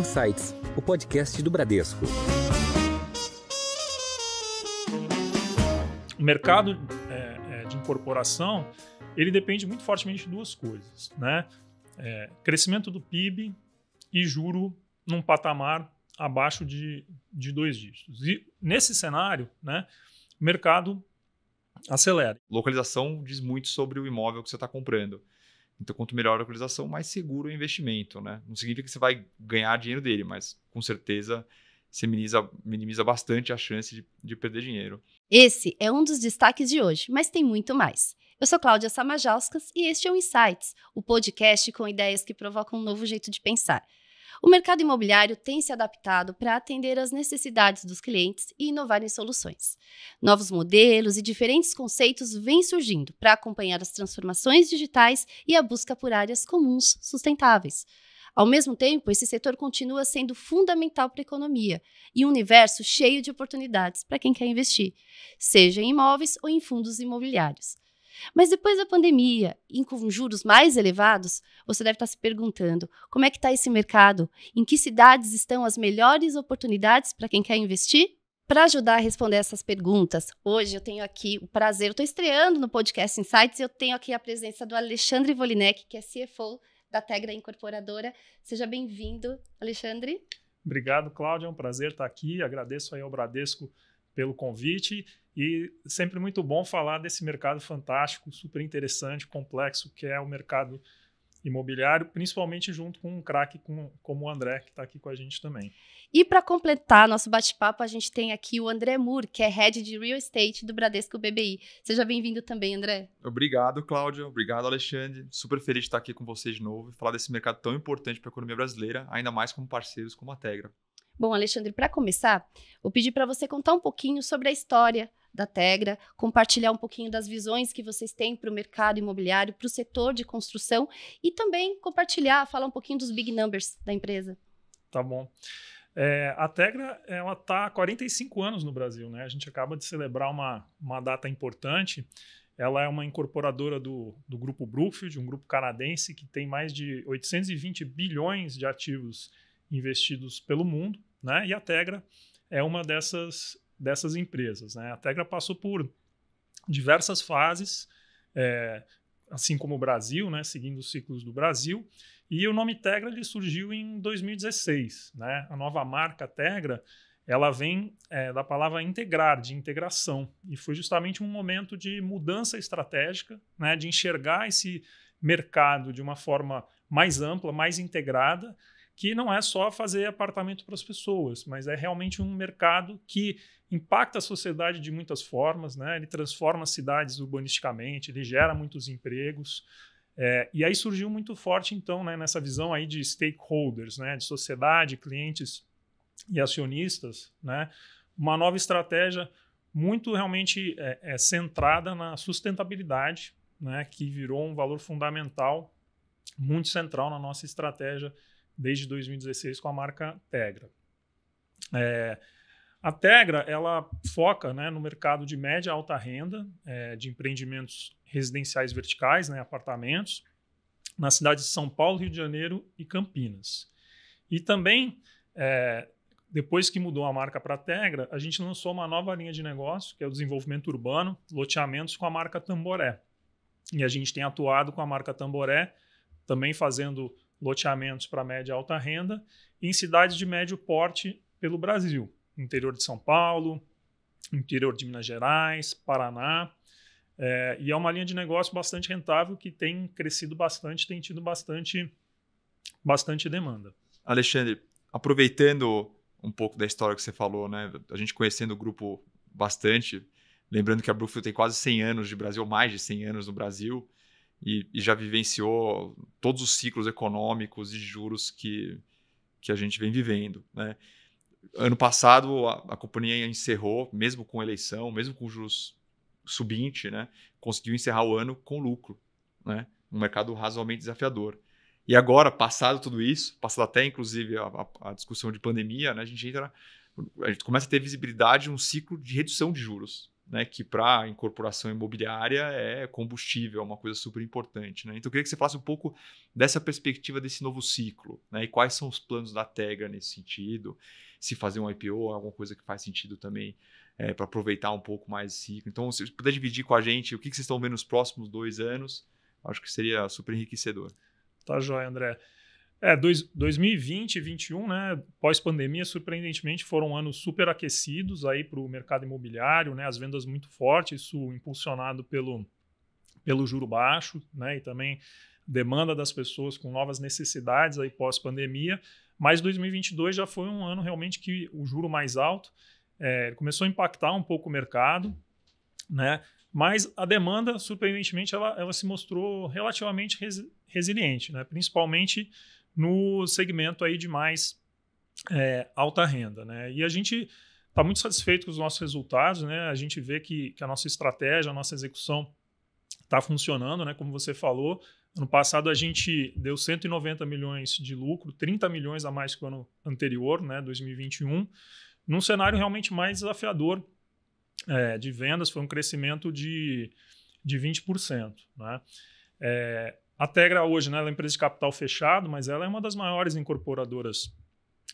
Insights, o podcast do Bradesco. O mercado de incorporação, ele depende muito fortemente de duas coisas, né? Crescimento do PIB e juro num patamar abaixo de 2 dígitos. E nesse cenário, né, o mercado acelera. Localização diz muito sobre o imóvel que você está comprando. Então, quanto melhor a localização, mais seguro o investimento, né? Não significa que você vai ganhar dinheiro dele, mas com certeza você minimiza bastante a chance de perder dinheiro. Esse é um dos destaques de hoje, mas tem muito mais. Eu sou Cláudia Samajauskas e este é o Insights, o podcast com ideias que provocam um novo jeito de pensar. O mercado imobiliário tem se adaptado para atender às necessidades dos clientes e inovar em soluções. Novos modelos e diferentes conceitos vêm surgindo para acompanhar as transformações digitais e a busca por áreas comuns sustentáveis. Ao mesmo tempo, esse setor continua sendo fundamental para a economia e um universo cheio de oportunidades para quem quer investir, seja em imóveis ou em fundos imobiliários. Mas depois da pandemia, e com juros mais elevados, você deve estar se perguntando como é que está esse mercado? Em que cidades estão as melhores oportunidades para quem quer investir? Para ajudar a responder essas perguntas, hoje eu tenho aqui o prazer, eu estou estreando no podcast Insights e eu tenho aqui a presença do Alexandre Volinek, que é CFO da Tegra Incorporadora. Seja bem-vindo, Alexandre. Obrigado, Cláudia. É um prazer estar aqui. Agradeço aí ao Bradesco pelo convite e sempre muito bom falar desse mercado fantástico, super interessante, complexo, que é o mercado imobiliário, principalmente junto com um craque como o André, que está aqui com a gente também. E para completar nosso bate-papo, a gente tem aqui o André Moore, que é Head de Real Estate do Bradesco BBI. Seja bem-vindo também, André. Obrigado, Cláudia. Obrigado, Alexandre. Super feliz de estar aqui com vocês de novo e falar desse mercado tão importante para a economia brasileira, ainda mais como parceiros como a Tegra. Bom, Alexandre, para começar, vou pedir para você contar um pouquinho sobre a história da Tegra, compartilhar um pouquinho das visões que vocês têm para o mercado imobiliário, para o setor de construção e também falar um pouquinho dos big numbers da empresa. Tá bom. A Tegra está há 45 anos no Brasil, né? A gente acaba de celebrar uma data importante. Ela é uma incorporadora do grupo Brookfield, um grupo canadense que tem mais de 820 bilhões de ativos investidos pelo mundo, né? E a Tegra é uma dessas empresas, né? A Tegra passou por diversas fases, assim como o Brasil, né? Seguindo os ciclos do Brasil. E o nome Tegra ele surgiu em 2016, né? A nova marca Tegra ela vem da palavra integrar, de integração. E foi justamente um momento de mudança estratégica, né? De enxergar esse mercado de uma forma mais ampla, mais integrada, que não é só fazer apartamento para as pessoas, mas é realmente um mercado que impacta a sociedade de muitas formas, né? Ele transforma as cidades urbanisticamente, ele gera muitos empregos. E aí surgiu muito forte, então, né, nessa visão aí de stakeholders, né, de sociedade, clientes e acionistas, né, uma nova estratégia muito realmente centrada na sustentabilidade, né, que virou um valor fundamental, muito central na nossa estratégia desde 2016 com a marca Tegra. A Tegra ela foca, né, no mercado de média e alta renda, de empreendimentos residenciais verticais, né, apartamentos, nas cidades de São Paulo, Rio de Janeiro e Campinas. E também, depois que mudou a marca para a Tegra, a gente lançou uma nova linha de negócio, que é o desenvolvimento urbano, loteamentos com a marca Tamboré. E a gente tem atuado com a marca Tamboré, também fazendo loteamentos para média e alta renda, em cidades de médio porte pelo Brasil. Interior de São Paulo, interior de Minas Gerais, Paraná. E é uma linha de negócio bastante rentável que tem crescido bastante, tem tido bastante demanda. Alexandre, aproveitando um pouco da história que você falou, né? A gente conhecendo o grupo bastante, lembrando que a Brookfield tem quase 100 anos de Brasil, mais de 100 anos no Brasil, e já vivenciou todos os ciclos econômicos e juros que a gente vem vivendo, né? Ano passado, a companhia encerrou, mesmo com eleição, mesmo com juros subinte, né? Conseguiu encerrar o ano com lucro, né? Um mercado razoavelmente desafiador. E agora, passado tudo isso, passado até inclusive a discussão de pandemia, né? A gente começa a ter visibilidade de um ciclo de redução de juros, né, que para a incorporação imobiliária é combustível, é uma coisa super importante. Né? Então, eu queria que você falasse um pouco dessa perspectiva desse novo ciclo, né? E quais são os planos da Tegra nesse sentido, se fazer um IPO, alguma coisa que faz sentido também para aproveitar um pouco mais esse ciclo. Então, se você puder dividir com a gente o que vocês estão vendo nos próximos 2 anos, acho que seria super enriquecedor. Tá joia, André. 2020 e 2021, né, pós-pandemia, surpreendentemente, foram anos super aquecidos para o mercado imobiliário, né, as vendas muito fortes, isso impulsionado pelo juro baixo, né, e também demanda das pessoas com novas necessidades aí pós-pandemia. Mas 2022 já foi um ano realmente que o juro mais alto começou a impactar um pouco o mercado, né, mas a demanda, surpreendentemente, ela se mostrou relativamente resiliente, né, principalmente no segmento aí de mais alta renda, né? E a gente está muito satisfeito com os nossos resultados, né? A gente vê que a nossa estratégia, a nossa execução está funcionando, né? Como você falou, ano passado a gente deu 190 milhões de lucro, 30 milhões a mais que o ano anterior, né? 2021, num cenário realmente mais desafiador de vendas, foi um crescimento de 20%, né? A Tegra hoje, né, ela é uma empresa de capital fechado, mas ela é uma das maiores incorporadoras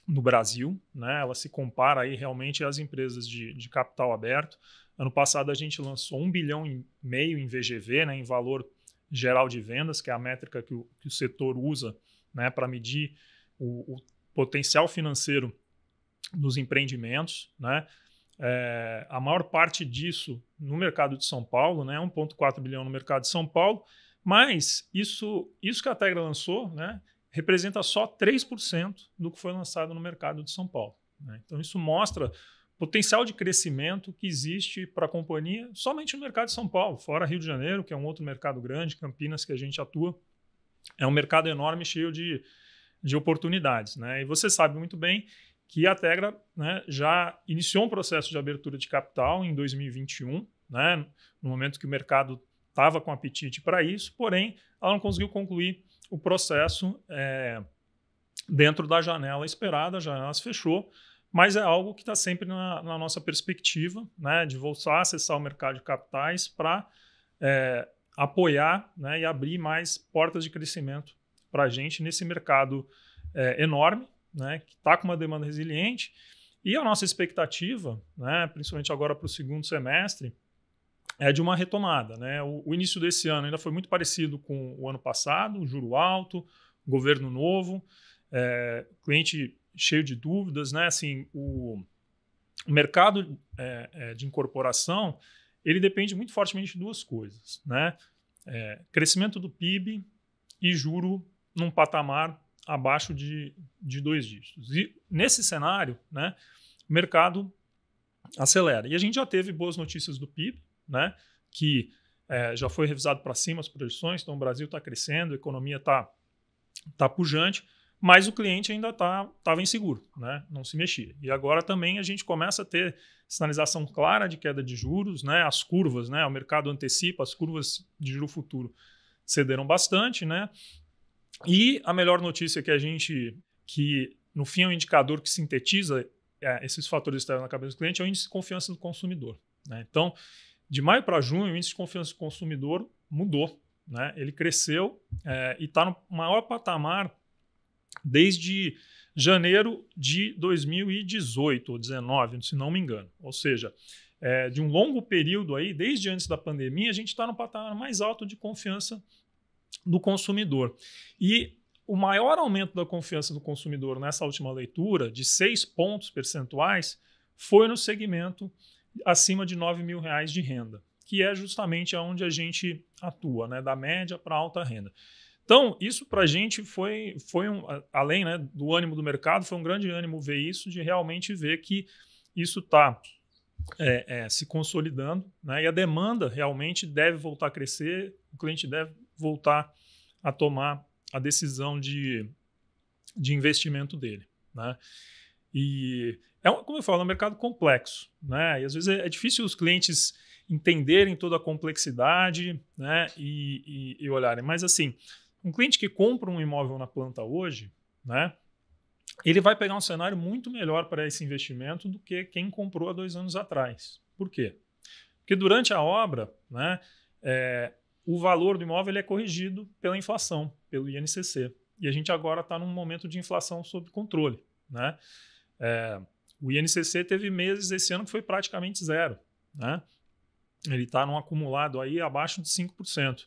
no Brasil, né? Ela se compara aí realmente às empresas de capital aberto. Ano passado a gente lançou 1,5 bilhão em VGV, né, em valor geral de vendas, que é a métrica que o setor usa, né, para medir o potencial financeiro dos empreendimentos, né? A maior parte disso no mercado de São Paulo, né, 1,4 bilhão no mercado de São Paulo. Mas isso que a Tegra lançou, né, representa só 3% do que foi lançado no mercado de São Paulo, né? Então, isso mostra o potencial de crescimento que existe para a companhia somente no mercado de São Paulo, fora Rio de Janeiro, que é um outro mercado grande, Campinas, que a gente atua. É um mercado enorme, cheio de oportunidades, né? E você sabe muito bem que a Tegra, né, já iniciou um processo de abertura de capital em 2021, né, no momento que o mercado estava com apetite para isso, porém, ela não conseguiu concluir o processo dentro da janela esperada, a janela se fechou, mas é algo que está sempre na nossa perspectiva, né, de voltar a acessar o mercado de capitais para apoiar, né, e abrir mais portas de crescimento para a gente nesse mercado enorme, né, que está com uma demanda resiliente, e a nossa expectativa, né, principalmente agora para o segundo semestre, é de uma retomada, né? O início desse ano ainda foi muito parecido com o ano passado, juro alto, governo novo, cliente cheio de dúvidas, né? Assim, o mercado de incorporação, ele depende muito fortemente de 2 coisas, né? Crescimento do PIB e juro num patamar abaixo de 2 dígitos. E nesse cenário, né, o mercado acelera. E a gente já teve boas notícias do PIB, né, que já foi revisado para cima as projeções, então o Brasil está crescendo, a economia está pujante, mas o cliente ainda estava inseguro, né, não se mexia. E agora também a gente começa a ter sinalização clara de queda de juros, né, as curvas, né, o mercado antecipa, as curvas de juro futuro cederam bastante, né, e a melhor notícia que no fim é um indicador que sintetiza esses fatores externos na cabeça do cliente, é o índice de confiança do consumidor, né. Então, de maio para junho, o índice de confiança do consumidor mudou, né? Ele cresceu e está no maior patamar desde janeiro de 2018 ou 2019, se não me engano. Ou seja, de um longo período aí, desde antes da pandemia, a gente está no patamar mais alto de confiança do consumidor. E o maior aumento da confiança do consumidor nessa última leitura, de 6 pontos percentuais, foi no segmento acima de R$9 mil de renda, que é justamente onde a gente atua, né, da média para alta renda. Então, isso para a gente foi além, né, do ânimo do mercado, foi um grande ânimo ver isso, de realmente ver que isso está se consolidando, né, e a demanda realmente deve voltar a crescer, o cliente deve voltar a tomar a decisão de investimento dele, né? E como eu falo, é um mercado complexo, né? E às vezes é difícil os clientes entenderem toda a complexidade, né? E olharem. Mas assim, um cliente que compra um imóvel na planta hoje, né? Ele vai pegar um cenário muito melhor para esse investimento do que quem comprou há 2 anos atrás. Por quê? Porque durante a obra, né, o valor do imóvel ele é corrigido pela inflação, pelo INCC. E a gente agora está num momento de inflação sob controle, né? O INCC teve meses esse ano que foi praticamente zero, né? Ele está num acumulado aí abaixo de 5%.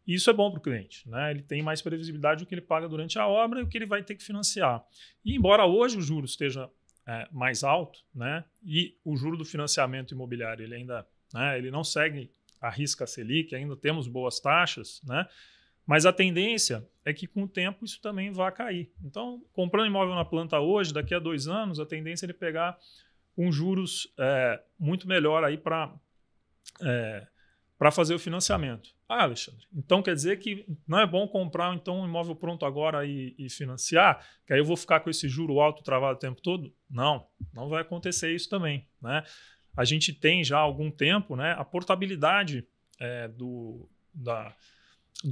E isso é bom para o cliente, né? Ele tem mais previsibilidade do que ele paga durante a obra e o que ele vai ter que financiar. E embora hoje o juro esteja mais alto, né? E o juro do financiamento imobiliário ele ainda, né? Ele não segue a risca Selic, ainda temos boas taxas, né? Mas a tendência é que com o tempo isso também vai cair. Então, comprando imóvel na planta hoje, daqui a 2 anos, a tendência é ele pegar um juros muito melhor aí para fazer o financiamento. Ah, Alexandre, então quer dizer que não é bom comprar então um imóvel pronto agora e financiar, que aí eu vou ficar com esse juro alto travado o tempo todo? Não, não vai acontecer isso também, né? A gente tem já há algum tempo, né, a portabilidade do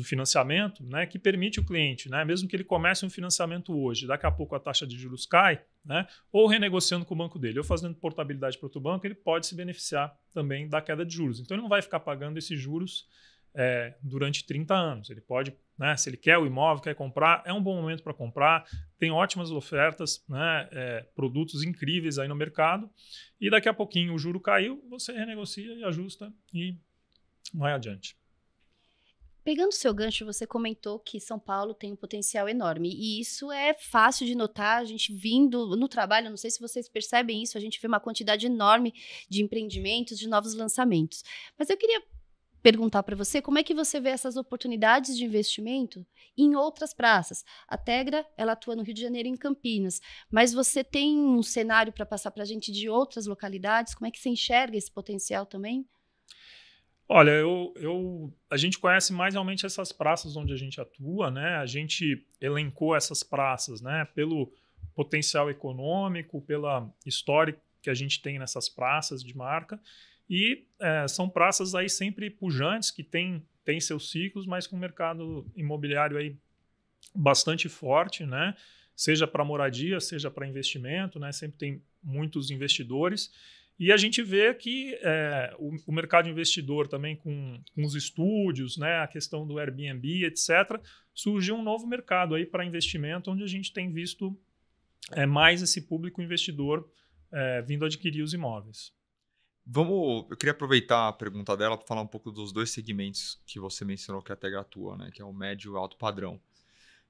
financiamento, né, que permite o cliente, né, mesmo que ele comece um financiamento hoje, daqui a pouco a taxa de juros cai, né, ou renegociando com o banco dele, ou fazendo portabilidade para outro banco, ele pode se beneficiar também da queda de juros. Então ele não vai ficar pagando esses juros durante 30 anos. Ele pode, né, se ele quer o imóvel, quer comprar, é um bom momento para comprar, tem ótimas ofertas, né, produtos incríveis aí no mercado, e daqui a pouquinho o juro caiu, você renegocia e ajusta e vai adiante. Pegando o seu gancho, você comentou que São Paulo tem um potencial enorme, e isso é fácil de notar, a gente vindo no trabalho, não sei se vocês percebem isso, a gente vê uma quantidade enorme de empreendimentos, de novos lançamentos. Mas eu queria perguntar para você, como é que você vê essas oportunidades de investimento em outras praças? A Tegra, ela atua no Rio de Janeiro e em Campinas, mas você tem um cenário para passar para a gente de outras localidades? Como é que você enxerga esse potencial também? Olha, a gente conhece mais realmente essas praças onde a gente atua, né? A gente elencou essas praças, né, pelo potencial econômico, pela história que a gente tem nessas praças de marca, e são praças aí sempre pujantes, que têm seus ciclos, mas com o mercado imobiliário aí bastante forte, né? Seja para moradia, seja para investimento, né? Sempre tem muitos investidores. E a gente vê que o mercado investidor também com os estúdios, né, a questão do Airbnb, etc., surgiu um novo mercado aí para investimento, onde a gente tem visto mais esse público investidor vindo adquirir os imóveis. Eu queria aproveitar a pergunta dela para falar um pouco dos 2 segmentos que você mencionou que a Tegra atua, né, que é o médio e o alto padrão.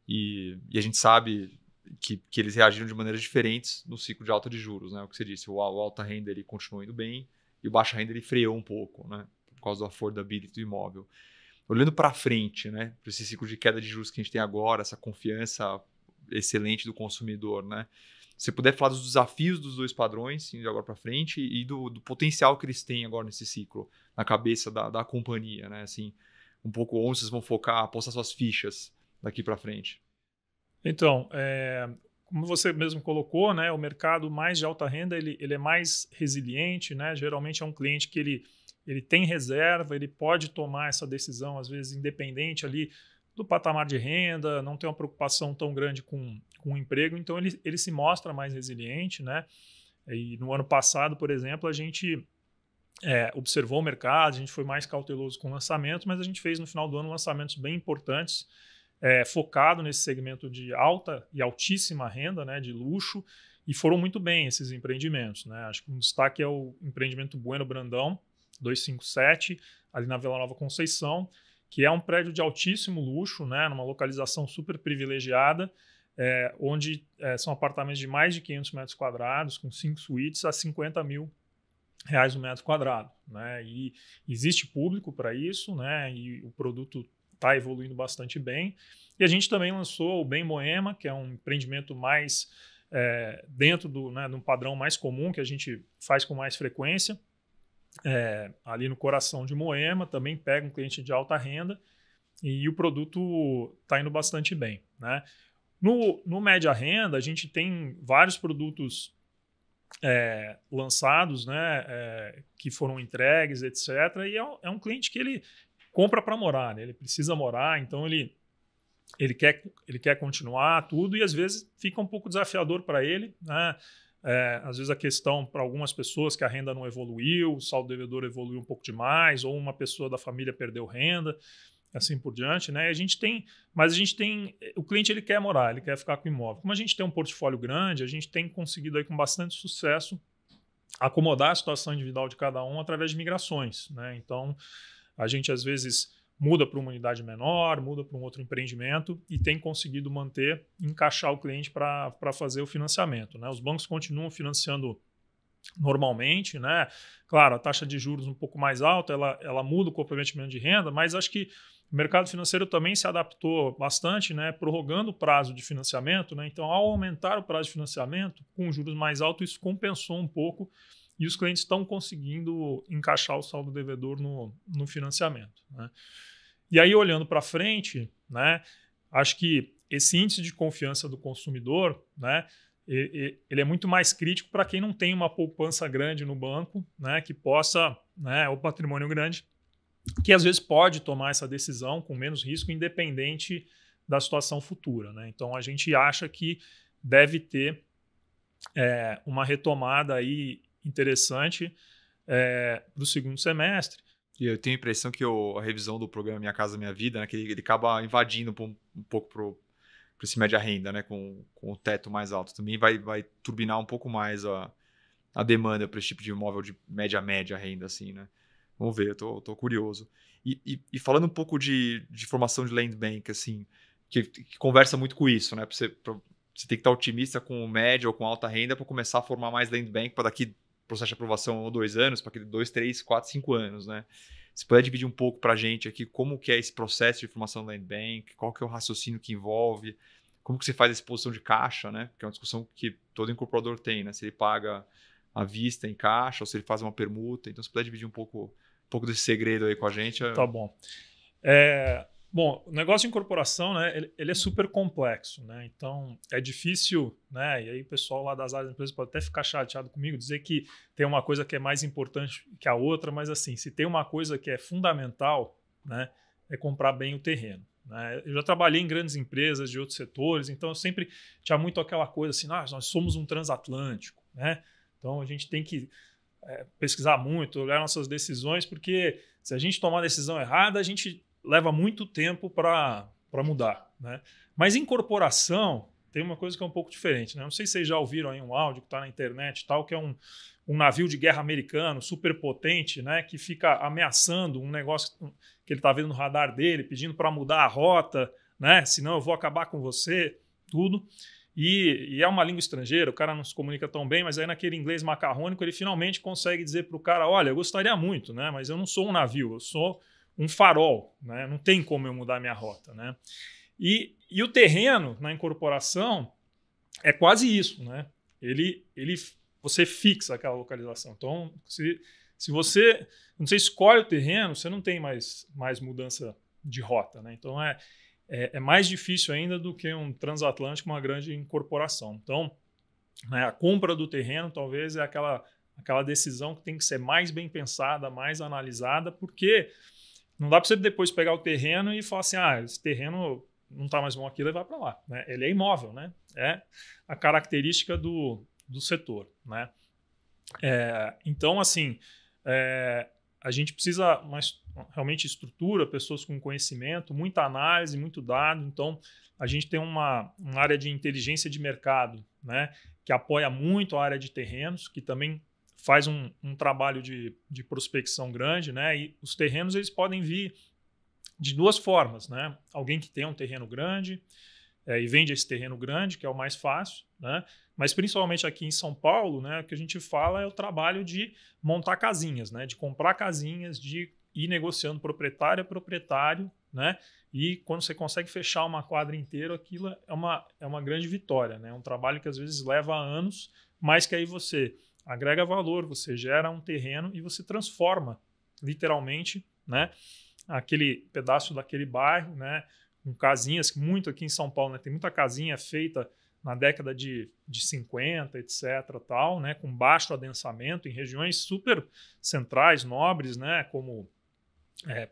E a gente sabe que eles reagiram de maneiras diferentes no ciclo de alta de juros, né? O que você disse, o alta renda ele continuou indo bem e o baixa renda ele freou um pouco, né? Por causa do affordability do imóvel. Olhando para frente, né? Para esse ciclo de queda de juros que a gente tem agora, essa confiança excelente do consumidor, né? Se você puder falar dos desafios dos 2 padrões, de agora para frente, e do potencial que eles têm agora nesse ciclo, na cabeça da companhia, né? Assim, um pouco onde vocês vão focar, apostar suas fichas daqui para frente. Então, como você mesmo colocou, né, o mercado mais de alta renda ele é mais resiliente, né? Geralmente é um cliente que ele tem reserva, ele pode tomar essa decisão, às vezes, independente ali do patamar de renda, não tem uma preocupação tão grande com o emprego, então ele se mostra mais resiliente, né? E no ano passado, por exemplo, a gente observou o mercado, a gente foi mais cauteloso com o lançamento, mas a gente fez no final do ano lançamentos bem importantes, focado nesse segmento de alta e altíssima renda, né, de luxo, e foram muito bem esses empreendimentos, né? Acho que um destaque é o empreendimento Bueno Brandão, 257, ali na Vila Nova Conceição, que é um prédio de altíssimo luxo, né, numa localização super privilegiada, onde são apartamentos de mais de 500 metros quadrados, com 5 suítes a R$50 mil o metro quadrado, né? E existe público para isso, né? E o produto está evoluindo bastante bem. E a gente também lançou o Bem Moema, que é um empreendimento mais dentro de um padrão mais comum, que a gente faz com mais frequência, ali no coração de Moema, também pega um cliente de alta renda, e o produto está indo bastante bem, né? No média renda, a gente tem vários produtos lançados, né, que foram entregues, etc. E é um cliente que ele compra para morar, né? Ele precisa morar, então ele quer continuar tudo, e às vezes fica um pouco desafiador para ele, né? Às vezes a questão para algumas pessoas que a renda não evoluiu, o saldo devedor evoluiu um pouco demais, ou uma pessoa da família perdeu renda, assim por diante, né? Mas a gente tem, o cliente ele quer morar, ele quer ficar com o imóvel. Como a gente tem um portfólio grande, a gente tem conseguido aí com bastante sucesso acomodar a situação individual de cada um através de migrações, né? Então, a gente às vezes muda para uma unidade menor, muda para um outro empreendimento e tem conseguido encaixar o cliente para fazer o financiamento, né? Os bancos continuam financiando normalmente, né? Claro, a taxa de juros um pouco mais alta, ela muda o comprometimento de renda, mas acho que o mercado financeiro também se adaptou bastante, né? Prorrogando o prazo de financiamento, né? Então, ao aumentar o prazo de financiamento, com juros mais altos, isso compensou um pouco e os clientes estão conseguindo encaixar o saldo devedor no financiamento, né? E aí, olhando para frente, né? Acho que esse índice de confiança do consumidor, né? Ele é muito mais crítico para quem não tem uma poupança grande no banco, né? Que possa, né? O patrimônio grande, que às vezes pode tomar essa decisão com menos risco, independente da situação futura, né? Então, a gente acha que deve ter uma retomada aí interessante para o segundo semestre. E eu tenho a impressão que a revisão do programa Minha Casa Minha Vida, né, que ele acaba invadindo um pouco para esse média renda, né, com o teto mais alto. Também vai turbinar um pouco mais a demanda para esse tipo de imóvel de média renda, assim, né? Vamos ver, eu tô curioso. E falando um pouco de formação de land bank, assim, que conversa muito com isso, né? Você tem que estar otimista com o médio ou com alta renda para começar a formar mais land bank para daqui processo de aprovação ou 2 anos, para aquele 2, 3, 4, 5 anos, né? Se puder dividir um pouco para a gente aqui como que é esse processo de formação do land bank, qual que é o raciocínio que envolve, como que você faz a exposição de caixa, né? Que é uma discussão que todo incorporador tem, né? Se ele paga à vista em caixa ou se ele faz uma permuta. Então, se puder dividir um pouco desse segredo aí com a gente. Tá bom. Bom, o negócio de incorporação, né, ele é super complexo, né? Então, é difícil, né? E aí o pessoal lá das áreas da empresa pode até ficar chateado comigo, dizer que tem uma coisa que é mais importante que a outra, mas assim, se tem uma coisa que é fundamental, né, é comprar bem o terreno, né? Eu já trabalhei em grandes empresas de outros setores, então eu sempre tinha muito aquela coisa assim, nós somos um transatlântico, né? Então a gente tem que pesquisar muito, olhar nossas decisões, porque se a gente tomar a decisão errada, a gente leva muito tempo para mudar, né? Mas incorporação tem uma coisa que é um pouco diferente, né? Não sei se vocês já ouviram aí um áudio que está na internet e tal, que é um navio de guerra americano super potente, né? Que fica ameaçando um negócio que ele está vendo no radar dele, pedindo para mudar a rota, né? Senão eu vou acabar com você, tudo. E é uma língua estrangeira, o cara não se comunica tão bem, mas aí naquele inglês macarrônico ele finalmente consegue dizer para o cara, olha, eu gostaria muito, né? Mas eu não sou um navio, eu sou um farol, né? Não tem como eu mudar minha rota, né? E o terreno na incorporação é quase isso, né? Você fixa aquela localização. Então, se você escolhe o terreno, você não tem mais mudança de rota, né? Então, é mais difícil ainda do que um transatlântico, uma grande incorporação. Então, né, a compra do terreno talvez é aquela decisão que tem que ser mais bem pensada, mais analisada, porque não dá para você depois pegar o terreno e falar assim, esse terreno não está mais bom aqui, levar para lá, né? Ele é imóvel, né? É a característica do setor, né? Então, assim, a gente precisa realmente estrutura, pessoas com conhecimento, muita análise, muito dado. Então, a gente tem uma área de inteligência de mercado, né? Que apoia muito a área de terrenos, que também faz um trabalho de prospecção grande, né? E os terrenos eles podem vir de 2 formas, né? Alguém que tem um terreno grande e vende esse terreno grande, que é o mais fácil, né? Mas principalmente aqui em São Paulo, né? O que a gente fala é o trabalho de montar casinhas, né? De comprar casinhas, de ir negociando proprietário a proprietário, né? E quando você consegue fechar uma quadra inteira, aquilo é uma grande vitória, né? É um trabalho que às vezes leva anos, mas que aí você agrega valor, você gera um terreno e você transforma, literalmente, né, aquele pedaço daquele bairro, né, com casinhas, muito aqui em São Paulo, né, tem muita casinha feita na década de 50, etc., tal, né, com baixo adensamento, em regiões super centrais, nobres, né, como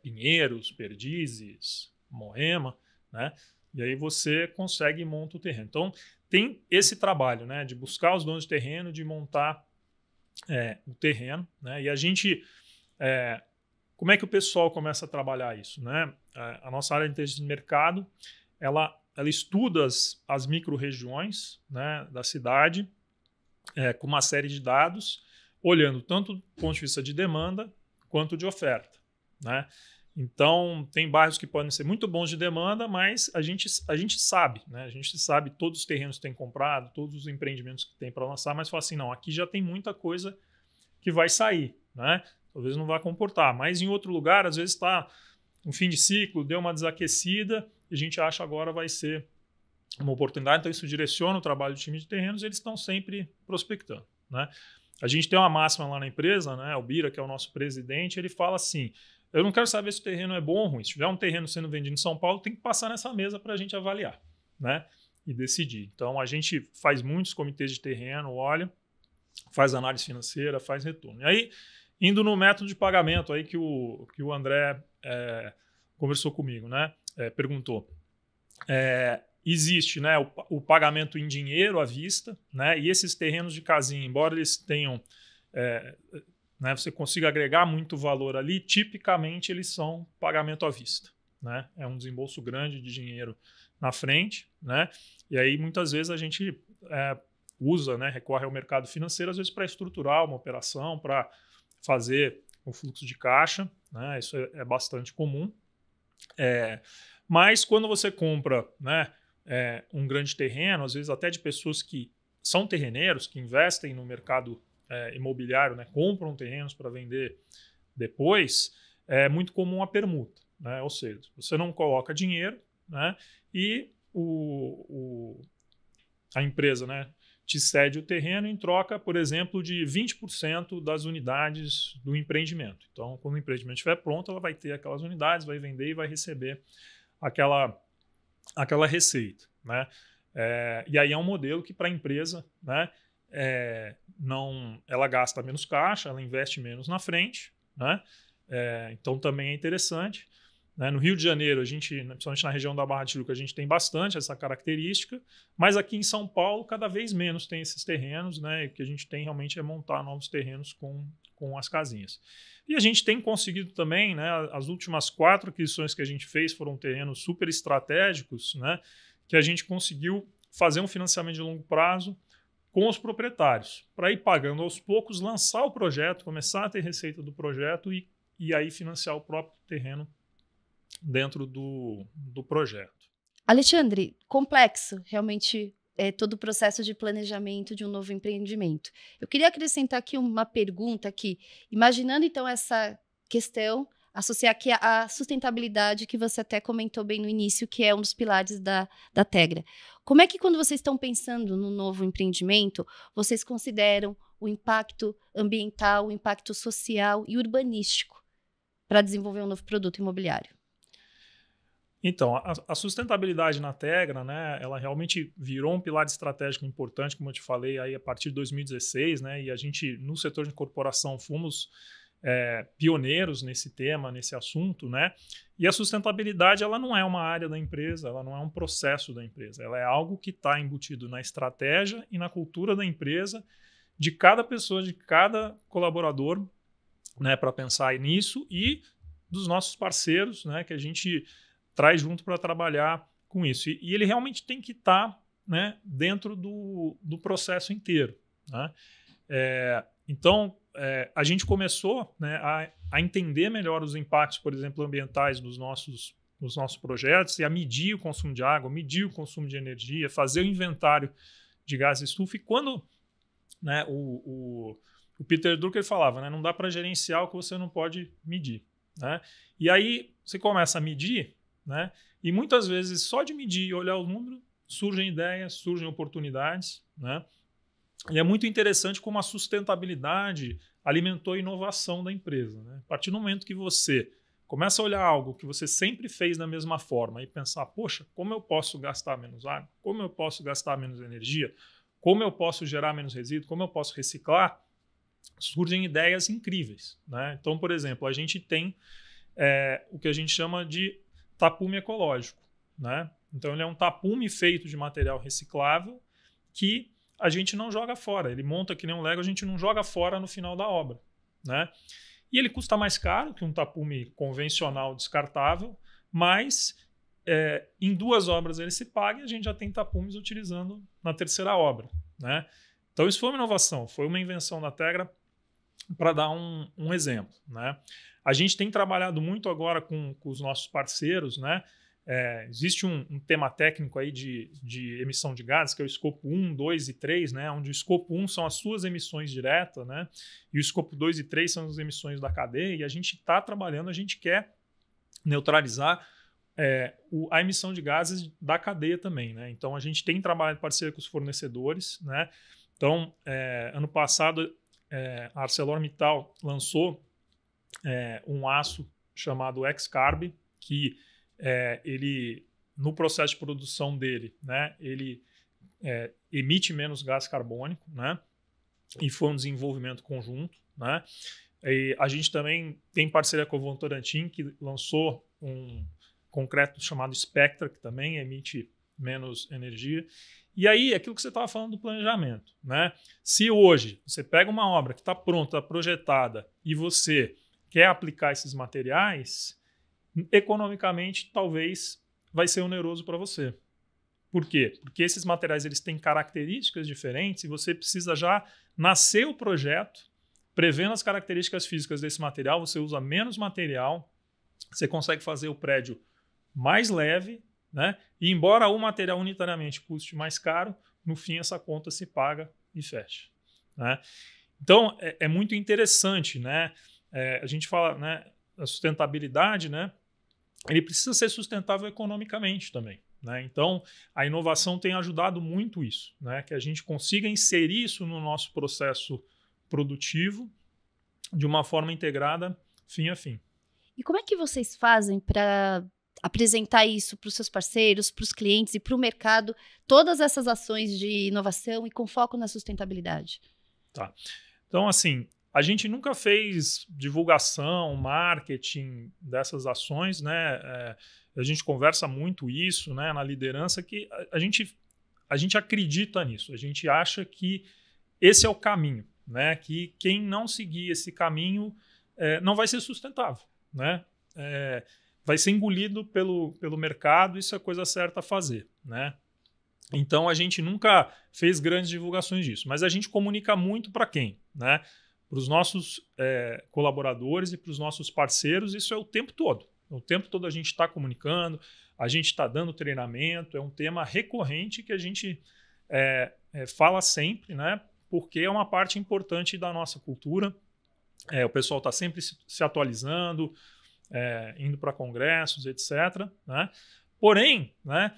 Pinheiros, Perdizes, Moema, né, e aí você consegue montar o terreno. Então, tem esse trabalho, né, de buscar os donos de terreno, de montar o terreno, né, e a gente... como é que o pessoal começa a trabalhar isso, né? A nossa área de inteligência de mercado, ela estuda as micro-regiões, né, da cidade, com uma série de dados, olhando tanto do ponto de vista de demanda quanto de oferta, né? Então, tem bairros que podem ser muito bons de demanda, mas a gente sabe, né? A gente sabe todos os terrenos que tem comprado, todos os empreendimentos que tem para lançar, mas fala assim, não, aqui já tem muita coisa que vai sair, né? Talvez não vá comportar, mas em outro lugar, às vezes está um fim de ciclo, deu uma desaquecida, e a gente acha agora vai ser uma oportunidade, então isso direciona o trabalho do time de terrenos, eles estão sempre prospectando, né? A gente tem uma máxima lá na empresa, né? O Bira, que é o nosso presidente, ele fala assim, eu não quero saber se o terreno é bom ou ruim, se tiver um terreno sendo vendido em São Paulo, tem que passar nessa mesa para a gente avaliar, né? E decidir. Então, a gente faz muitos comitês de terreno, olha, faz análise financeira, faz retorno. E aí, indo no método de pagamento aí que o André conversou comigo, né? Perguntou. Existe, né, o pagamento em dinheiro à vista, né? E esses terrenos de casinha, embora eles tenham, né, você consiga agregar muito valor ali, tipicamente eles são pagamento à vista, né? É um desembolso grande de dinheiro na frente, né? E aí muitas vezes a gente usa, né, recorre ao mercado financeiro, às vezes para estruturar uma operação, para fazer o fluxo de caixa, né? Isso é bastante comum. Mas quando você compra, né, um grande terreno, às vezes até de pessoas que são terreneiros, que investem no mercado imobiliário, né, compram terrenos para vender depois, é muito comum a permuta, né? Ou seja, você não coloca dinheiro, né, e a empresa, né, te cede o terreno em troca, por exemplo, de 20% das unidades do empreendimento. Então, quando o empreendimento estiver pronto, ela vai ter aquelas unidades, vai vender e vai receber aquela receita, né? E aí é um modelo que para a empresa, né, ela gasta menos caixa, ela investe menos na frente, né? Então também é interessante. Né? No Rio de Janeiro, a gente, principalmente na região da Barra de Tijuca, a gente tem bastante essa característica, mas aqui em São Paulo cada vez menos tem esses terrenos, né? E o que a gente tem realmente é montar novos terrenos com as casinhas. E a gente tem conseguido também, né? As últimas 4 aquisições que a gente fez foram terrenos super estratégicos, né? Que a gente conseguiu fazer um financiamento de longo prazo com os proprietários, para ir pagando aos poucos, lançar o projeto, começar a ter receita do projeto e aí financiar o próprio terreno dentro do projeto. Alexandre, complexo realmente todo o processo de planejamento de um novo empreendimento. Eu queria acrescentar aqui uma pergunta aqui, imaginando então essa questão, associar aqui a sustentabilidade que você até comentou bem no início, que é um dos pilares da Tegra. Como é que quando vocês estão pensando no novo empreendimento, vocês consideram o impacto ambiental, o impacto social e urbanístico para desenvolver um novo produto imobiliário? Então, a sustentabilidade na Tegra, né, ela realmente virou um pilar estratégico importante, como eu te falei, aí a partir de 2016, né, e a gente, no setor de incorporação, fomos pioneiros nesse tema, nesse assunto, né, e a sustentabilidade, ela não é uma área da empresa, ela não é um processo da empresa, ela é algo que está embutido na estratégia e na cultura da empresa, de cada pessoa, de cada colaborador, né, para pensar nisso, e dos nossos parceiros, né, que a gente traz junto para trabalhar com isso. E ele realmente tem que estar, né, dentro do processo inteiro. Né? Então, a gente começou, né, a entender melhor os impactos, por exemplo, ambientais dos nossos projetos e a medir o consumo de água, medir o consumo de energia, fazer o inventário de gás estufa. E quando, né, o Peter Drucker falava, né, não dá para gerenciar o que você não pode medir. Né? E aí você começa a medir, né? E muitas vezes só de medir e olhar os números surgem ideias, surgem oportunidades, né? E é muito interessante como a sustentabilidade alimentou a inovação da empresa, né? A partir do momento que você começa a olhar algo que você sempre fez da mesma forma e pensar, poxa, como eu posso gastar menos água? Como eu posso gastar menos energia? Como eu posso gerar menos resíduo? Como eu posso reciclar? Surgem ideias incríveis, né? Então, por exemplo, a gente tem o que a gente chama de tapume ecológico, né? Então ele é um tapume feito de material reciclável que a gente não joga fora. Ele monta que nem um Lego, a gente não joga fora no final da obra, né? E ele custa mais caro que um tapume convencional descartável, mas em 2 obras ele se paga e a gente já tem tapumes utilizando na 3ª obra, né? Então isso foi uma inovação, foi uma invenção da Tegra, para dar um exemplo, né? A gente tem trabalhado muito agora com os nossos parceiros, né? Existe um tema técnico aí de emissão de gases, que é o escopo 1, 2 e 3, né? Onde o escopo 1 são as suas emissões diretas, né? E o escopo 2 e 3 são as emissões da cadeia, e a gente está trabalhando, a gente quer neutralizar a emissão de gases da cadeia também, né? Então a gente tem trabalhado em parceria com os fornecedores, né? Então, ano passado, a ArcelorMittal lançou um aço chamado X-Carb, que ele, no processo de produção dele, né, ele emite menos gás carbônico, né, e foi um desenvolvimento conjunto, né. E a gente também tem parceria com o Votorantim, que lançou um concreto chamado Spectra, que também emite menos energia. E aí, aquilo que você estava falando do planejamento, né? Se hoje você pega uma obra que está pronta, projetada, e você quer aplicar esses materiais, economicamente, talvez vai ser oneroso para você. Por quê? Porque esses materiais eles têm características diferentes e você precisa já nascer o projeto prevendo as características físicas desse material, você usa menos material, você consegue fazer o prédio mais leve, né? E embora o material unitariamente custe mais caro, no fim essa conta se paga e fecha, né? Então é muito interessante, né? A gente fala, né, a sustentabilidade, né? Ele precisa ser sustentável economicamente também, né? Então a inovação tem ajudado muito isso, né? Que a gente consiga inserir isso no nosso processo produtivo de uma forma integrada, fim a fim. E como é que vocês fazem para apresentar isso para os seus parceiros, para os clientes e para o mercado, todas essas ações de inovação e com foco na sustentabilidade? Tá. Então, assim, a gente nunca fez divulgação, marketing dessas ações, né? A gente conversa muito isso, né, na liderança, que a gente acredita nisso, a gente acha que esse é o caminho, né? Que quem não seguir esse caminho não vai ser sustentável, né? Vai ser engolido pelo mercado, isso é a coisa certa a fazer, né? Então, a gente nunca fez grandes divulgações disso, mas a gente comunica muito para quem, né? Para os nossos colaboradores e para os nossos parceiros, isso é o tempo todo. O tempo todo a gente está comunicando, a gente está dando treinamento, é um tema recorrente que a gente fala sempre, né? Porque é uma parte importante da nossa cultura. O pessoal está sempre se atualizando, indo para congressos, etc., né? Porém, né,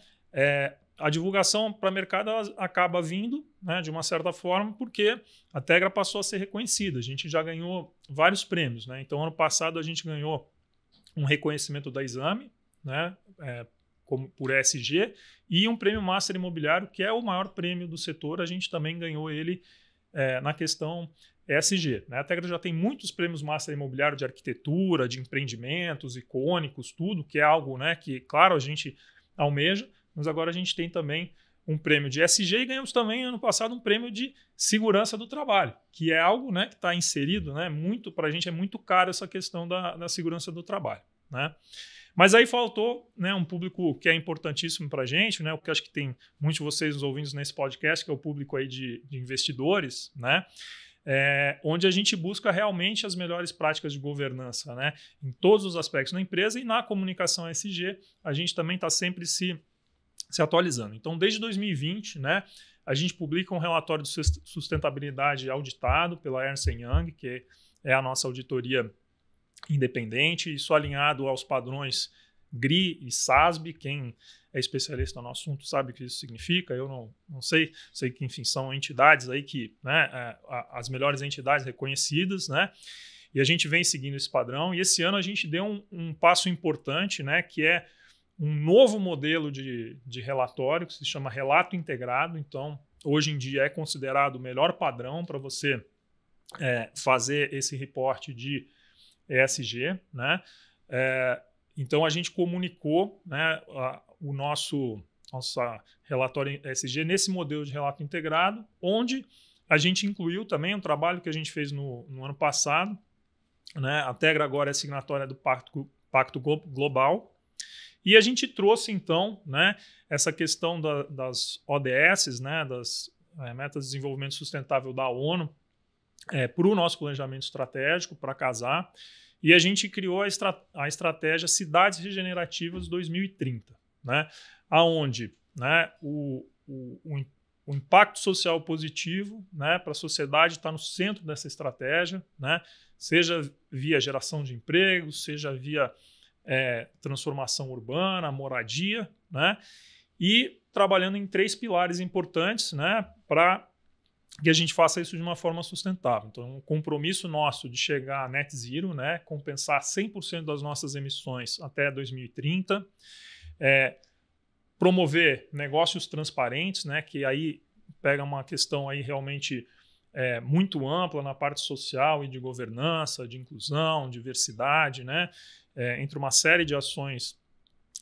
a divulgação para o mercado acaba vindo, né, de uma certa forma, porque a Tegra passou a ser reconhecida. A gente já ganhou vários prêmios, né? Então, ano passado, a gente ganhou um reconhecimento da Exame, né, por ESG, e um prêmio Master Imobiliário, que é o maior prêmio do setor. A gente também ganhou ele na questão ESG, né? A Tegra já tem muitos prêmios Master Imobiliário de arquitetura, de empreendimentos icônicos, tudo, que é algo, né, que, claro, a gente almeja, mas agora a gente tem também um prêmio de ESG e ganhamos também, ano passado, um prêmio de segurança do trabalho, que é algo, né, que está inserido, né, muito, para a gente é muito caro essa questão da segurança do trabalho, né? Mas aí faltou, né, um público que é importantíssimo para a gente, né, porque acho que tem muitos de vocês nos ouvindo nesse podcast, que é o público aí de investidores, né? Onde a gente busca realmente as melhores práticas de governança, né, em todos os aspectos da empresa, e na comunicação ESG a gente também está sempre se atualizando. Então, desde 2020, né, a gente publica um relatório de sustentabilidade auditado pela Ernst & Young, que é a nossa auditoria independente, isso alinhado aos padrões GRI e SASB. Quem é especialista no assunto sabe o que isso significa, eu não sei que, enfim, são entidades aí que, né, as melhores entidades reconhecidas, né, e a gente vem seguindo esse padrão, e esse ano a gente deu um passo importante, né, que é um novo modelo de relatório, que se chama relato integrado. Então, hoje em dia é considerado o melhor padrão para você fazer esse reporte de ESG, né? Então, a gente comunicou, né, o nosso relatório ESG nesse modelo de relato integrado, onde a gente incluiu também um trabalho que a gente fez no ano passado, né? A Tegra agora é signatária do Pacto Global, e a gente trouxe, então, né, essa questão das ODS, né, das Metas de Desenvolvimento Sustentável da ONU, para o nosso planejamento estratégico, para casar, e a gente criou a estratégia Cidades Regenerativas 2030, né, onde, né, o impacto social positivo, né, para a sociedade está no centro dessa estratégia, né, seja via geração de empregos, seja via transformação urbana, moradia, né, e trabalhando em 3 pilares importantes, né, para que a gente faça isso de uma forma sustentável. Então, um compromisso nosso de chegar a net zero, né, compensar 100% das nossas emissões até 2030, promover negócios transparentes, né, que aí pega uma questão aí realmente muito ampla na parte social e de governança, de inclusão, diversidade, né, entre uma série de ações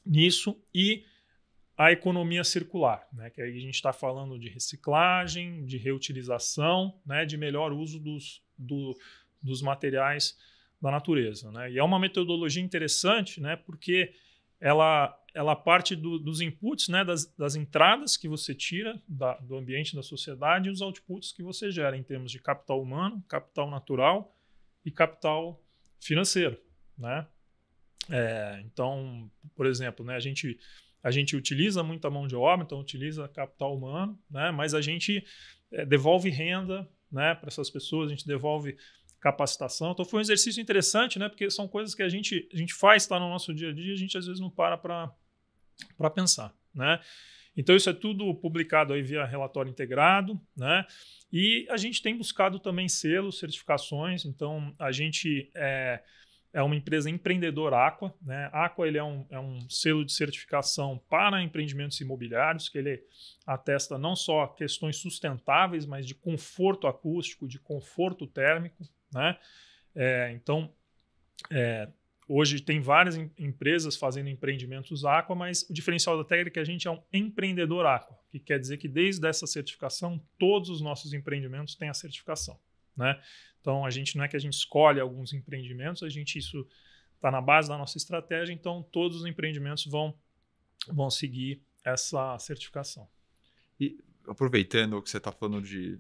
nisso, e a economia circular, né, que aí a gente está falando de reciclagem, de reutilização, né, de melhor uso dos materiais da natureza, né? E é uma metodologia interessante, né, porque ela parte dos inputs, né, das entradas que você tira do ambiente da sociedade e os outputs que você gera em termos de capital humano, capital natural e capital financeiro, né? Então, por exemplo, né, a gente utiliza muita mão de obra, então utiliza capital humano, né, mas a gente devolve renda, né, para essas pessoas, a gente devolve capacitação. Então foi um exercício interessante, né, porque são coisas que a gente faz, está no nosso dia a dia, a gente às vezes não para pensar, né? Então isso é tudo publicado aí via relatório integrado, né? E a gente tem buscado também selos, certificações. Então a gente é uma empresa empreendedora Aqua, né? Aqua ele é um selo de certificação para empreendimentos imobiliários, que ele atesta não só questões sustentáveis, mas de conforto acústico, de conforto térmico, né? Então, hoje tem várias empresas fazendo empreendimentos Aqua, mas o diferencial da Tegra é que a gente é um empreendedor Aqua, que quer dizer que desde essa certificação, todos os nossos empreendimentos têm a certificação, né? Então, não é que a gente escolhe alguns empreendimentos, isso está na base da nossa estratégia, então todos os empreendimentos vão seguir essa certificação. E aproveitando o que você está falando de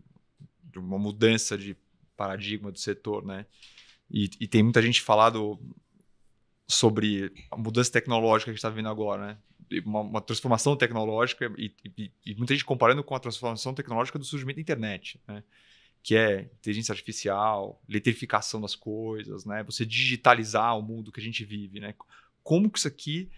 uma mudança de paradigma do setor, né? E tem muita gente falado sobre a mudança tecnológica que a gente está vendo agora, né? Uma transformação tecnológica e muita gente comparando com a transformação tecnológica do surgimento da internet, né? Que é inteligência artificial, eletrificação das coisas, né? Você digitalizar o mundo que a gente vive, né? Como que isso aqui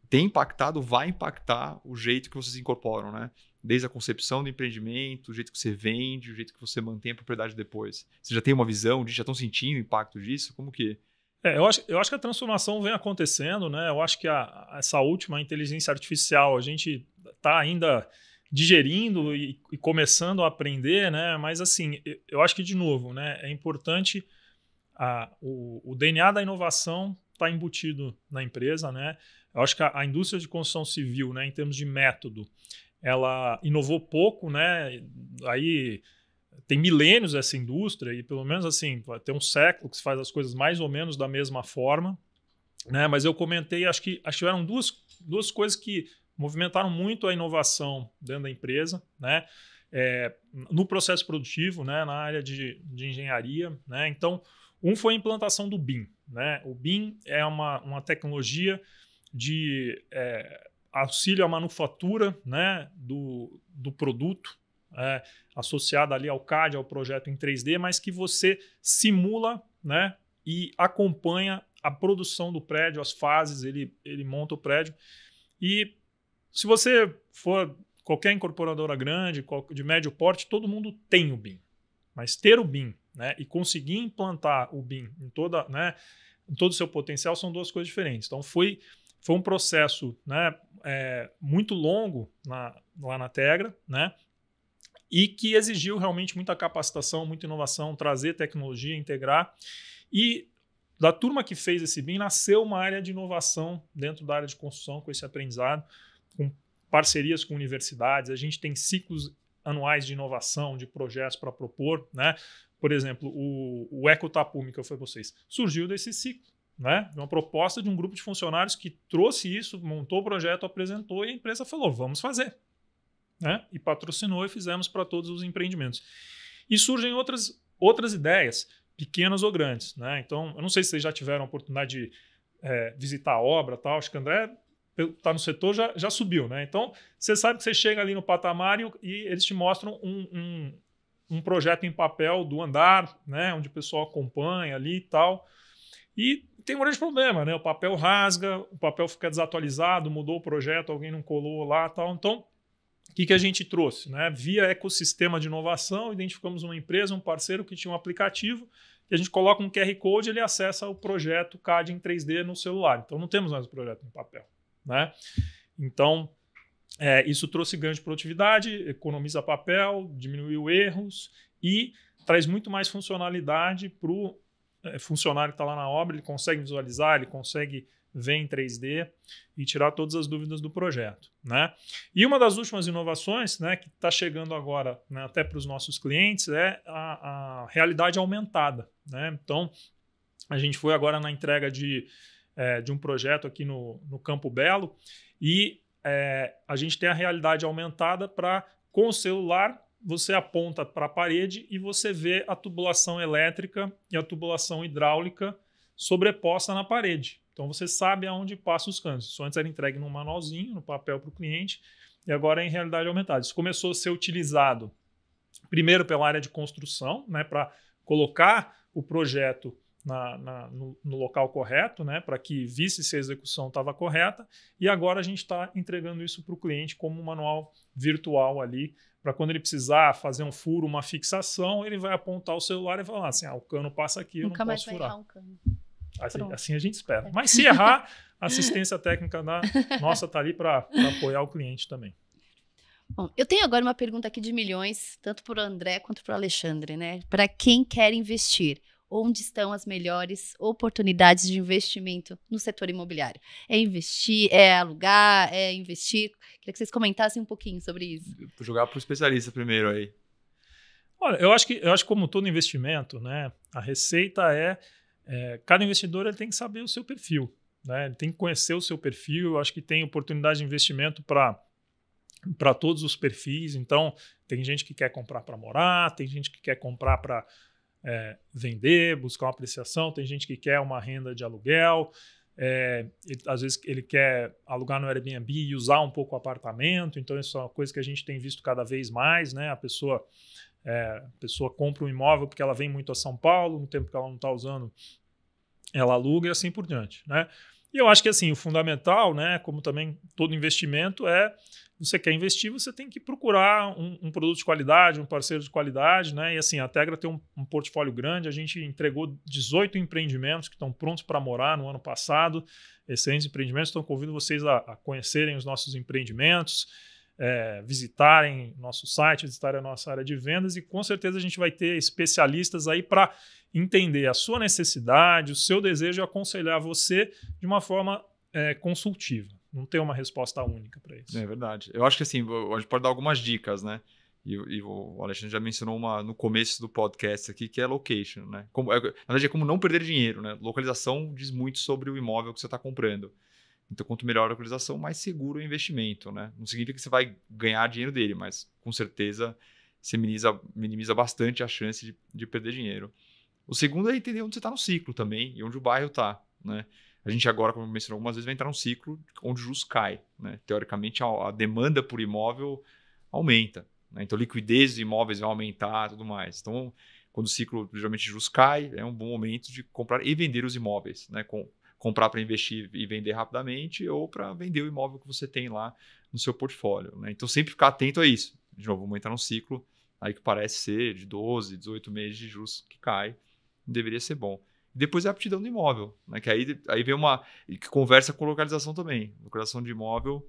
tem impactado, vai impactar o jeito que vocês incorporam, né? Desde a concepção do empreendimento, o jeito que você vende, o jeito que você mantém a propriedade depois. Você já tem uma visão disso? Já estão sentindo o impacto disso? Como que... Eu acho que a transformação vem acontecendo, né? Eu acho que essa última inteligência artificial, a gente está ainda digerindo e começando a aprender, né? Mas assim, eu acho que, de novo, né, é importante o DNA da inovação está embutido na empresa, né? Eu acho que a indústria de construção civil, né, em termos de método, ela inovou pouco, né? Aí tem milênios essa indústria e pelo menos assim, vai ter um século que se faz as coisas mais ou menos da mesma forma, né? Mas eu comentei, acho que tiveram duas coisas que movimentaram muito a inovação dentro da empresa, né? No processo produtivo, né? Na área de engenharia, né? Então, foi a implantação do BIM, né? O BIM é uma tecnologia de auxílio à manufatura, né? do produto, associada ali ao CAD, ao projeto em 3D, mas que você simula, né? E acompanha a produção do prédio, as fases, ele monta o prédio. E se você for qualquer incorporadora grande, de médio porte, todo mundo tem o BIM. Mas ter o BIM, né, e conseguir implantar o BIM em todo o seu potencial são duas coisas diferentes. Então, foi um processo, né, muito longo lá na Tegra, né, e que exigiu realmente muita capacitação, muita inovação, trazer tecnologia, integrar. E da turma que fez esse BIM, nasceu uma área de inovação dentro da área de construção, com esse aprendizado, parcerias com universidades, a gente tem ciclos anuais de inovação, de projetos para propor, né? Por exemplo, o Ecotapume, que eu falei para vocês, surgiu desse ciclo, né? Uma proposta de um grupo de funcionários que trouxe isso, montou o projeto, apresentou e a empresa falou, vamos fazer. Né? E patrocinou e fizemos para todos os empreendimentos. E surgem outras ideias, pequenas ou grandes. Né? Então, eu não sei se vocês já tiveram a oportunidade de visitar a obra, tal. Acho que o André está no setor, já subiu. Né? Então, você sabe que você chega ali no patamar e eles te mostram um projeto em papel do andar, né? Onde o pessoal acompanha ali e tal. E tem um grande problema, né? O papel rasga, o papel fica desatualizado, mudou o projeto, alguém não colou lá e tal. Então, o que a gente trouxe? Né? Via ecossistema de inovação, identificamos uma empresa, um parceiro que tinha um aplicativo, que a gente coloca um QR Code e ele acessa o projeto CAD em 3D no celular. Então, não temos mais o projeto em papel. Né? Então, isso trouxe ganho de produtividade, economiza papel, diminuiu erros e traz muito mais funcionalidade para o funcionário que está lá na obra, ele consegue visualizar, ele consegue ver em 3D e tirar todas as dúvidas do projeto. Né? E uma das últimas inovações, né, que está chegando agora, né, até para os nossos clientes é a realidade aumentada. Né? Então, a gente foi agora na entrega de um projeto aqui no Campo Belo e a gente tem a realidade aumentada para, com o celular, você aponta para a parede e você vê a tubulação elétrica e a tubulação hidráulica sobreposta na parede. Então você sabe aonde passam os canos. Isso antes era entregue num manualzinho, no papel para o cliente, e agora é em realidade aumentada. Isso começou a ser utilizado primeiro pela área de construção, né, para colocar o projeto no local correto, né, para que visse se a execução estava correta, e agora a gente está entregando isso para o cliente como um manual virtual ali, para quando ele precisar fazer um furo, uma fixação, ele vai apontar o celular e falar assim, o cano passa aqui, eu não posso furar. Nunca mais vai errar um cano. Assim a gente espera. Mas se errar, a assistência técnica nossa está ali para apoiar o cliente também. Bom, eu tenho agora uma pergunta aqui de milhões, tanto para o André quanto para o Alexandre, né? Para quem quer investir, onde estão as melhores oportunidades de investimento no setor imobiliário? É investir, é alugar, é investir? Queria que vocês comentassem um pouquinho sobre isso. Vou jogar para o especialista primeiro aí. Olha, eu acho que como todo investimento, né, a receita cada investidor ele tem que saber o seu perfil, né? Ele tem que conhecer o seu perfil. Eu acho que tem oportunidade de investimento para todos os perfis. Então, tem gente que quer comprar para morar, tem gente que quer comprar para vender, buscar uma apreciação, tem gente que quer uma renda de aluguel, às vezes ele quer alugar no Airbnb e usar um pouco o apartamento. Então, isso é uma coisa que a gente tem visto cada vez mais, né? A pessoa compra um imóvel porque ela vem muito a São Paulo, no tempo que ela não está usando, ela aluga e assim por diante, né? E eu acho que assim, o fundamental, né, como também todo investimento, você quer investir, você tem que procurar um produto de qualidade, um parceiro de qualidade, né? E assim, a Tegra tem um portfólio grande, a gente entregou 18 empreendimentos que estão prontos para morar no ano passado, excelentes empreendimentos. Então, convido vocês a conhecerem os nossos empreendimentos, visitarem nosso site, visitarem a nossa área de vendas, e com certeza a gente vai ter especialistas aí para entender a sua necessidade, o seu desejo e aconselhar você de uma forma consultiva. Não tem uma resposta única para isso. É verdade. Eu acho que assim, a gente pode dar algumas dicas, né? E o Alexandre já mencionou uma no começo do podcast aqui, que é location, né? Na verdade, é como não perder dinheiro, né? Localização diz muito sobre o imóvel que você está comprando. Então, quanto melhor a localização, mais seguro o investimento, né? Não significa que você vai ganhar dinheiro dele, mas com certeza você minimiza bastante a chance de perder dinheiro. O segundo é entender onde você está no ciclo também e onde o bairro está, né? A gente agora, como eu mencionei algumas vezes, vai entrar num ciclo onde o juros cai, né? Teoricamente, a demanda por imóvel aumenta, né? Então, a liquidez dos imóveis vai aumentar e tudo mais. Então, quando o ciclo, geralmente, de juros cai, é um bom momento de comprar e vender os imóveis, né? Comprar para investir e vender rapidamente ou para vender o imóvel que você tem lá no seu portfólio, né? Então, sempre ficar atento a isso. De novo, vamos entrar num ciclo aí que parece ser de 12, 18 meses de juros que cai, deveria ser bom. Depois é a aptidão do imóvel, né? Que aí vem que conversa com localização também. Localização de imóvel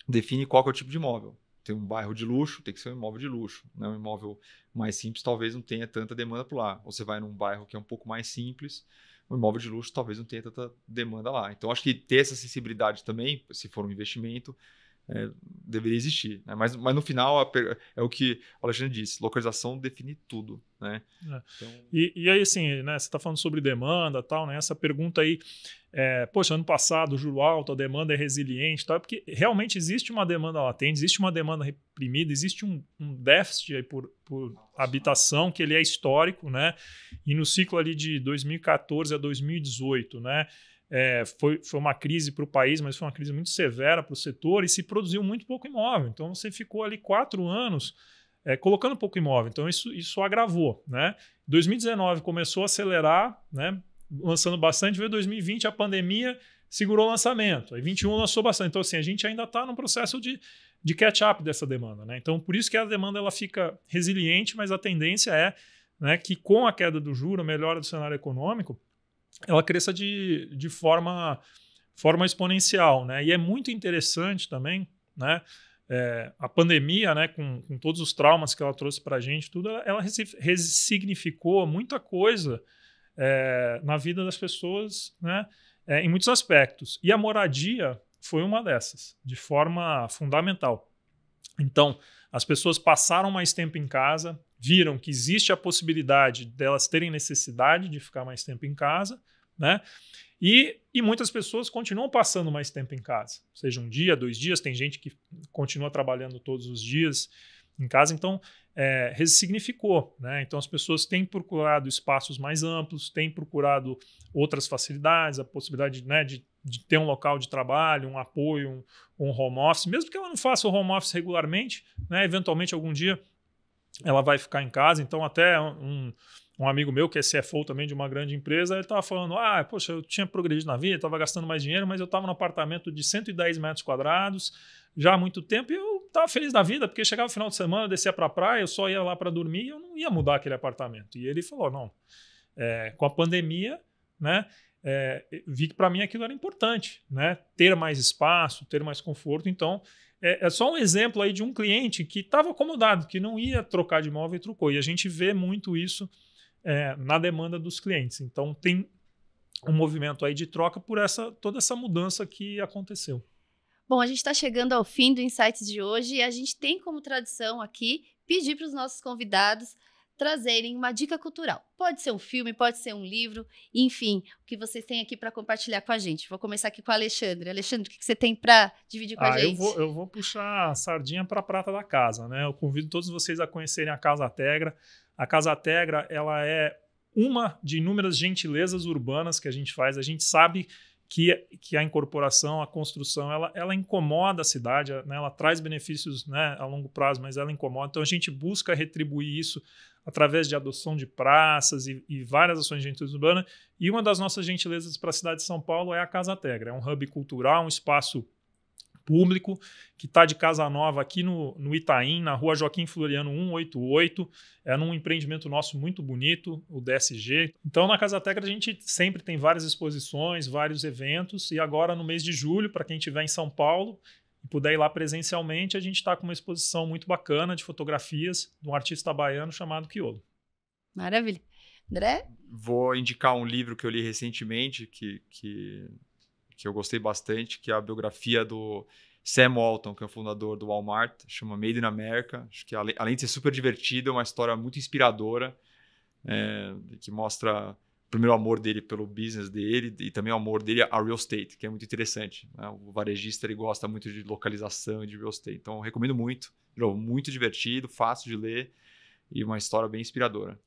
define qual que é o tipo de imóvel. Tem um bairro de luxo, tem que ser um imóvel de luxo, né? Um imóvel mais simples talvez não tenha tanta demanda por lá. Ou você vai num bairro que é um pouco mais simples, um imóvel de luxo talvez não tenha tanta demanda lá. Então, acho que ter essa sensibilidade também, se for um investimento, deveria existir, né? Mas no final é o que o Alexandre disse, localização define tudo, né? Então... E aí, assim, né, você está falando sobre demanda e tal, né? Essa pergunta aí, poxa, ano passado, juro alto, a demanda é resiliente e tal, porque realmente existe uma demanda latente, existe uma demanda reprimida, existe um déficit aí por habitação, que ele é histórico, né? E no ciclo ali de 2014 a 2018, né? Foi uma crise para o país, mas foi uma crise muito severa para o setor e se produziu muito pouco imóvel. Então, você ficou ali 4 anos colocando pouco imóvel. Então, isso agravou, né? 2019 começou a acelerar, né? Lançando bastante. Veio 2020, a pandemia segurou o lançamento. Aí 2021 lançou bastante. Então, assim, a gente ainda está num processo de catch-up dessa demanda, né? Então, por isso que a demanda ela fica resiliente, mas a tendência é, né, que com a queda do juro, a melhora do cenário econômico, ela cresça de forma exponencial, né? E é muito interessante também, né? A pandemia, né, com todos os traumas que ela trouxe para a gente, tudo, ela ressignificou muita coisa na vida das pessoas, né? Em muitos aspectos. E a moradia foi uma dessas, de forma fundamental. Então, as pessoas passaram mais tempo em casa, viram que existe a possibilidade delas terem necessidade de ficar mais tempo em casa, né? E muitas pessoas continuam passando mais tempo em casa, seja 1 dia, 2 dias, tem gente que continua trabalhando todos os dias em casa, então ressignificou, né? Então as pessoas têm procurado espaços mais amplos, têm procurado outras facilidades, a possibilidade, né, de ter um local de trabalho, um apoio, um home office, mesmo que ela não faça o home office regularmente, né? Eventualmente algum dia ela vai ficar em casa. Então até um amigo meu que é CFO também de uma grande empresa, ele estava falando, poxa, eu tinha progredido na vida, estava gastando mais dinheiro, mas eu estava num apartamento de 110 metros quadrados já há muito tempo e eu estava feliz da vida, porque chegava o final de semana, eu descia para a praia, eu só ia lá para dormir e eu não ia mudar aquele apartamento. E ele falou, não, com a pandemia, né, vi que para mim aquilo era importante, né, ter mais espaço, ter mais conforto. Então, é só um exemplo aí de um cliente que estava acomodado, que não ia trocar de imóvel e trocou. E a gente vê muito isso na demanda dos clientes. Então, tem um movimento aí de troca por toda essa mudança que aconteceu. Bom, a gente está chegando ao fim do Insights de hoje e a gente tem como tradição aqui pedir para os nossos convidados trazerem uma dica cultural. Pode ser um filme, pode ser um livro, enfim, o que vocês têm aqui para compartilhar com a gente. Vou começar aqui com o Alexandre. Alexandre, o que você tem para dividir com a gente? Eu vou puxar a sardinha para a prata da casa, né? Eu convido todos vocês a conhecerem a Casa Tegra. A Casa Tegra, ela é uma de inúmeras gentilezas urbanas que a gente faz. A gente sabe que a incorporação, a construção, ela incomoda a cidade, né? Ela traz benefícios, né, a longo prazo, mas ela incomoda. Então a gente busca retribuir isso através de adoção de praças e várias ações de gentileza urbana. E uma das nossas gentilezas para a cidade de São Paulo é a Casa Tegra. É um hub cultural, um espaço público que está de casa nova aqui no Itaim, na rua Joaquim Floriano 188. É num empreendimento nosso muito bonito, o DSG. Então, na Casa Tegra, a gente sempre tem várias exposições, vários eventos. E agora, no mês de julho, para quem estiver em São Paulo e puder ir lá presencialmente, a gente está com uma exposição muito bacana de fotografias de um artista baiano chamado Quiolo. Maravilha. André? Vou indicar um livro que eu li recentemente, que eu gostei bastante, que é a biografia do Sam Walton, que é o fundador do Walmart, chama Made in America. Acho que além de ser super divertido, é uma história muito inspiradora, que mostra o primeiro amor dele pelo business dele e também o amor dele a real estate, que é muito interessante, né? O varejista ele gosta muito de localização e de real estate, então eu recomendo muito. Muito divertido, fácil de ler e uma história bem inspiradora.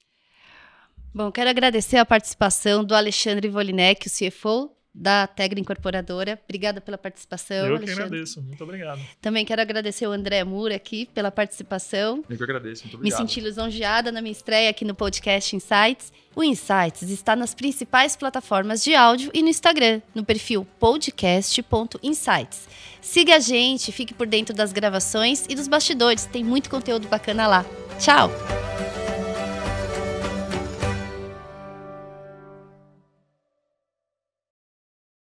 Bom, quero agradecer a participação do Alexandre Volinek, o CFO da Tegra Incorporadora. Obrigada pela participação, Eu Alexandre. que agradeço, muito obrigado. Também quero agradecer o André Moura aqui pela participação. Eu que agradeço, muito Me obrigado. senti lisonjeada na minha estreia aqui no podcast Insights. O Insights está nas principais plataformas de áudio e no Instagram, no perfil podcast.insights. Siga a gente, fique por dentro das gravações e dos bastidores, tem muito conteúdo bacana lá. Tchau!